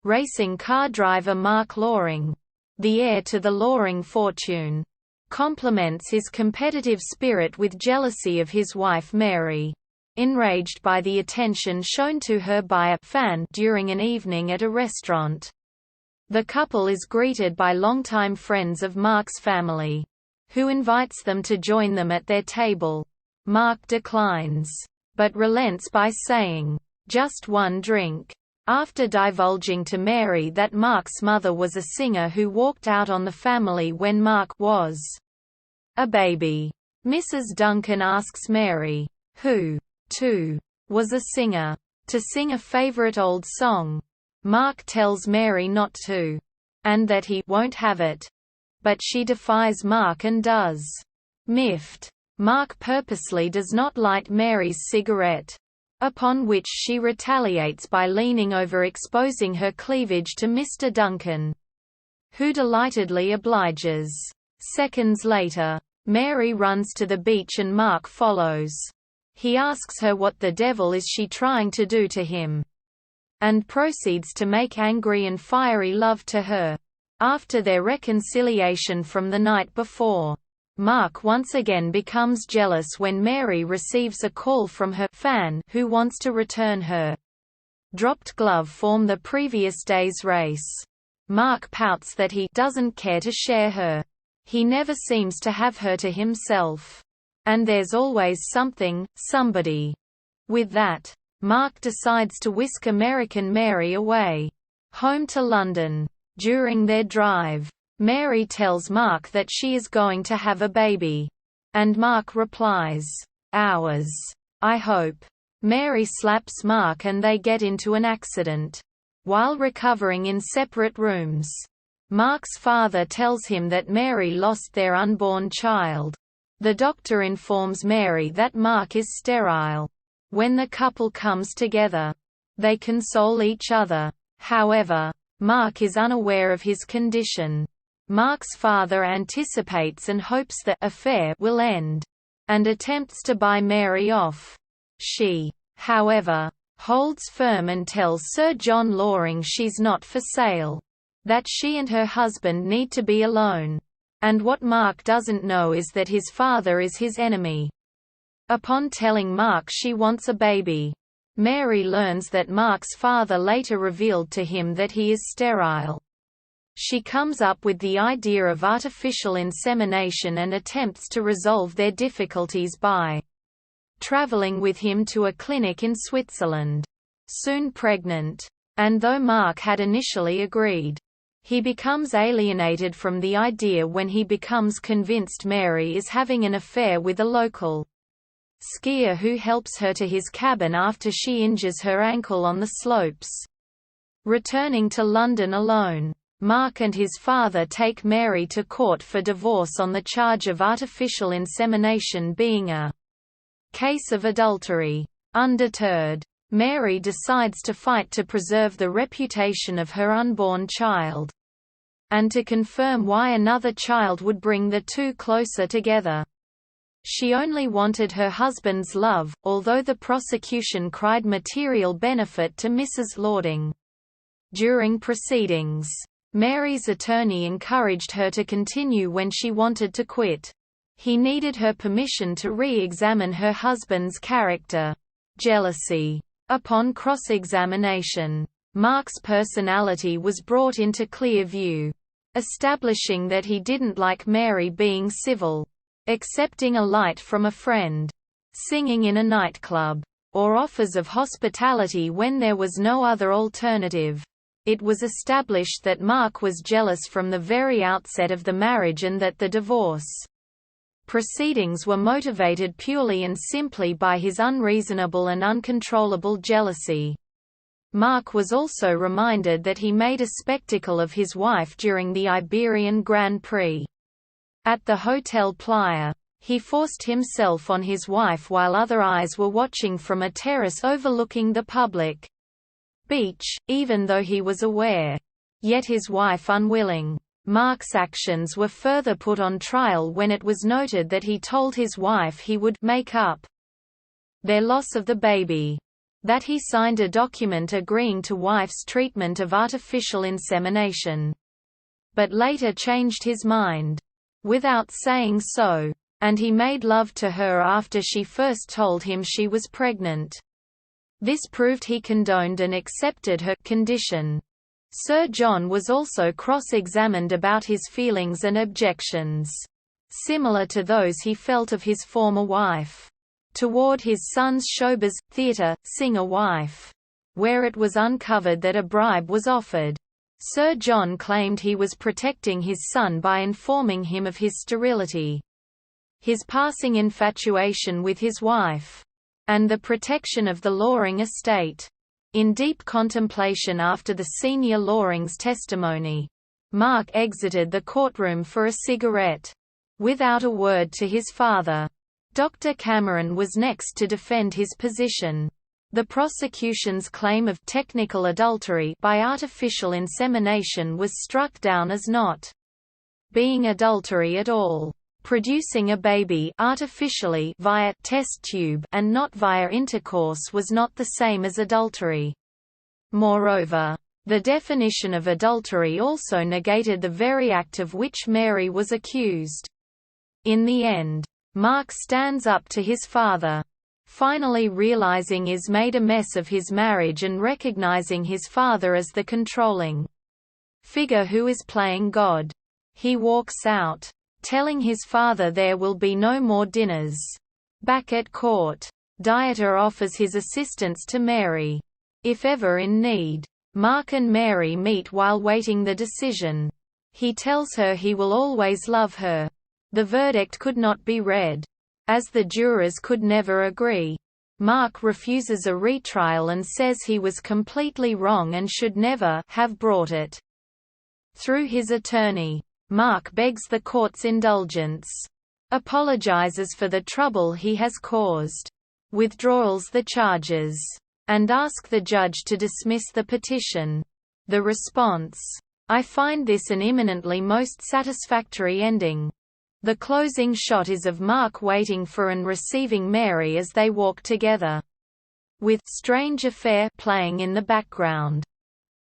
Racing car driver Mark Loring, the heir to the Loring fortune, complements his competitive spirit with jealousy of his wife Mary. Enraged by the attention shown to her by a fan during an evening at a restaurant, the couple is greeted by longtime friends of Mark's family, who invites them to join them at their table. Mark declines, but relents by saying, "Just one drink." After divulging to Mary that Mark's mother was a singer who walked out on the family when Mark was a baby, Mrs. Duncan asks Mary, who, too, was a singer, to sing a favorite old song. Mark tells Mary not to, and that he won't have it. But she defies Mark and does. Miffed, Mark purposely does not light Mary's cigarette, upon which she retaliates by leaning over, exposing her cleavage to Mr. Duncan, who delightedly obliges. Seconds later, Mary runs to the beach and Mark follows. He asks her what the devil is she trying to do to him, and proceeds to make angry and fiery love to her. After their reconciliation from the night before, Mark once again becomes jealous when Mary receives a call from her fan who wants to return her dropped glove from the previous day's race. Mark pouts that he doesn't care to share her. He never seems to have her to himself. And there's always something, somebody. With that, Mark decides to whisk American Mary away, home to London. During their drive, Mary tells Mark that she is going to have a baby. And Mark replies, "Ours, I hope." Mary slaps Mark and they get into an accident. While recovering in separate rooms, Mark's father tells him that Mary lost their unborn child. The doctor informs Mary that Mark is sterile. When the couple comes together, they console each other. However, Mark is unaware of his condition. Mark's father anticipates and hopes the affair will end, and attempts to buy Mary off. She, however, holds firm and tells Sir John Loring she's not for sale, that she and her husband need to be alone. And what Mark doesn't know is that his father is his enemy. Upon telling Mark she wants a baby, Mary learns that Mark's father later revealed to him that he is sterile. She comes up with the idea of artificial insemination and attempts to resolve their difficulties by traveling with him to a clinic in Switzerland. Soon pregnant, and though Mark had initially agreed, he becomes alienated from the idea when he becomes convinced Mary is having an affair with a local skier who helps her to his cabin after she injures her ankle on the slopes. Returning to London alone, Mark and his father take Mary to court for divorce on the charge of artificial insemination being a case of adultery. Undeterred, Mary decides to fight to preserve the reputation of her unborn child, and to confirm why another child would bring the two closer together. She only wanted her husband's love, although the prosecution cried material benefit to Mrs. Loring. During proceedings, Mary's attorney encouraged her to continue when she wanted to quit. He needed her permission to re-examine her husband's character. Jealousy. Upon cross-examination, Mark's personality was brought into clear view, establishing that he didn't like Mary being civil, accepting a light from a friend, singing in a nightclub, or offers of hospitality when there was no other alternative. It was established that Mark was jealous from the very outset of the marriage and that the divorce proceedings were motivated purely and simply by his unreasonable and uncontrollable jealousy. Mark was also reminded that he made a spectacle of his wife during the Iberian Grand Prix. At the Hotel Playa, he forced himself on his wife while other eyes were watching from a terrace overlooking the public beach, even though he was aware, yet his wife unwilling. Mark's actions were further put on trial when it was noted that he told his wife he would make up their loss of the baby. that he signed a document agreeing to wife's treatment of artificial insemination. But later changed his mind. Without saying so. And he made love to her after she first told him she was pregnant. This proved he condoned and accepted her condition. Sir John was also cross-examined about his feelings and objections, similar to those he felt of his former wife, toward his son's showbiz, theatre, singer wife. Where it was uncovered that a bribe was offered, Sir John claimed he was protecting his son by informing him of his sterility, his passing infatuation with his wife, and the protection of the Loring estate. In deep contemplation after the senior Loring's testimony, Mark exited the courtroom for a cigarette. Without a word to his father, Dr. Cameron was next to defend his position. The prosecution's claim of technical adultery by artificial insemination was struck down as not being adultery at all. Producing a baby artificially via test tube and not via intercourse was not the same as adultery. Moreover, the definition of adultery also negated the very act of which Mary was accused. In the end, Mark stands up to his father, finally realizing he's made a mess of his marriage and recognizing his father as the controlling figure who is playing God. He walks out, telling his father there will be no more dinners. Back at court, Dieter offers his assistance to Mary, if ever in need. Mark and Mary meet while waiting the decision. He tells her he will always love her. The verdict could not be read, as the jurors could never agree. Mark refuses a retrial and says he was completely wrong and should never have brought it. Through his attorney, Mark begs the court's indulgence, apologizes for the trouble he has caused, withdraws the charges, and asks the judge to dismiss the petition. The response: "I find this an eminently most satisfactory ending." The closing shot is of Mark waiting for and receiving Mary as they walk together, with "Strange Affair" playing in the background.